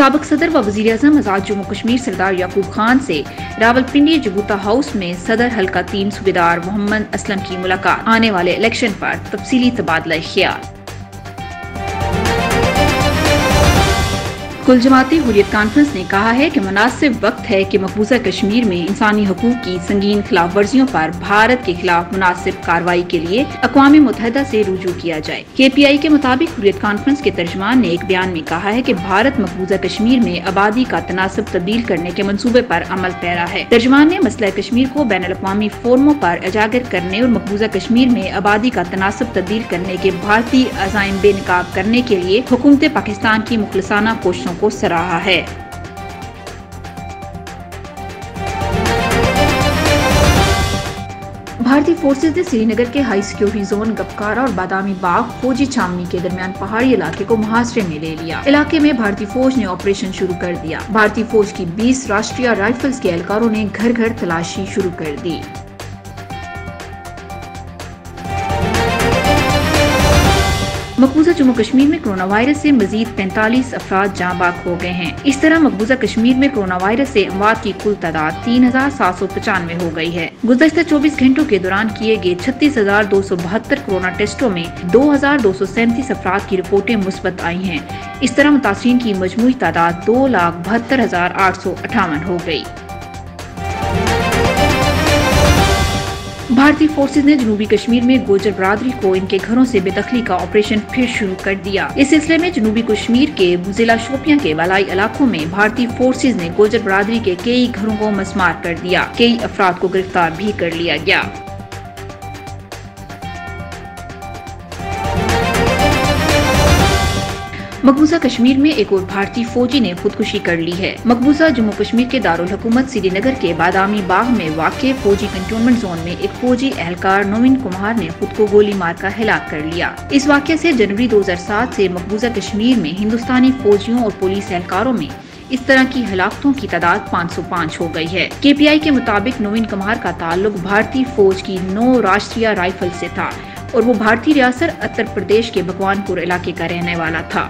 سابق صدر و وزیر اعظم آزاد جموں کشمیر سردار یعقوب خان سے راولپنڈی جگوتا ہاؤس میں صدر حلقہ 3 صوبیدار محمد اسلم کی ملاقات، آنے والے الیکشن پر تفصیلی تبادلہ خیال۔ کل جماعتی حریت کانفرنس نے کہا ہے کہ مناسب وقت ہے کہ مقبوضہ کشمیر میں انسانی حقوق کی سنگین خلاف ورزیوں پر بھارت کے خلاف مناسب کارروائی کے لیے اقوام متحدہ سے رجوع کیا جائے۔ کے پی آئی کے مطابق حریت کانفرنس کے ترجمان نے ایک بیان میں کہا ہے کہ بھارت مقبوضہ کشمیر میں آبادی کا تناسب تبدیل کرنے کے منصوبے پر عمل پیرا ہے۔ ترجمان نے مسئلہ کشمیر کو بین الاقوامی فورموں پر اجاگر کرنے اور مقبوضہ کشمیر میں آبادی کا تناسب تبدیل کرنے کے بھارتی عزائم بے نقاب کرنے کے لیے حکومت پاکستان کی مخلصانہ کوششوں کو سراہا ہے۔ بھارتی فورسز نے سری نگر کے ہائی سیکیورٹی زون گپکارا اور بادامی باغ فوجی چھاونی کے درمیان پہاڑی علاقے کو محاصرے میں لے لیا۔ علاقے میں بھارتی فوج نے آپریشن شروع کر دیا۔ بھارتی فوج کی 20 راشٹریہ رائفلز کے اہلکاروں نے گھر گھر تلاشی شروع کر دی۔ مقبوضہ جموں کشمیر میں کرونا وائرس سے مزید 45 افراد جاں بحق ہو گئے ہیں۔ اس طرح مقبوضہ کشمیر میں کرونا وائرس سے اموات کی کل تعداد 3795 ہو گئی ہے۔ گزشتہ 24 گھنٹوں کے دوران کیے گئے 36,272 کرونا ٹیسٹوں میں 2,237 افراد کی رپورٹیں مثبت آئی ہیں۔ اس طرح متاثرین کی مجموعی تعداد 2,72,858 ہو گئی۔ بھارتی فورسز نے جنوبی کشمیر میں گوجر برادری کو ان کے گھروں سے بے دخلی کا آپریشن پھر شروع کر دیا۔ اس سلسلے میں جنوبی کشمیر کے ضلع شوپیاں کے بالائی علاقوں میں بھارتی فورسز نے گوجر برادری کے کئی گھروں کو مسمار کر دیا۔ کئی افراد کو گرفتار بھی کر لیا گیا۔ مقبوضہ کشمیر میں ایک اور بھارتی فوجی نے خودکشی کر لی ہے۔ مقبوضہ جموں کشمیر کے دارالحکومت سری نگر کے بادامی باغ میں واقع فوجی کنٹونمنٹ زون میں ایک فوجی اہلکار نوین کمار نے خود کو گولی مار کر ہلاک کر لیا۔ اس واقعے سے جنوری 2007 سے مقبوضہ کشمیر میں ہندوستانی فوجیوں اور پولیس اہلکاروں میں اس طرح کی ہلاکتوں کی تعداد 505 ہو گئی ہے۔ کے پی آئی کے مطابق نوین کمار کا تعلق بھارتی فوج کی 9 راشٹریہ رائفل سے تھا اور وہ بھارتی ریاست اتر پردیش کے بھگوان پور علاقے کا رہنے والا تھا۔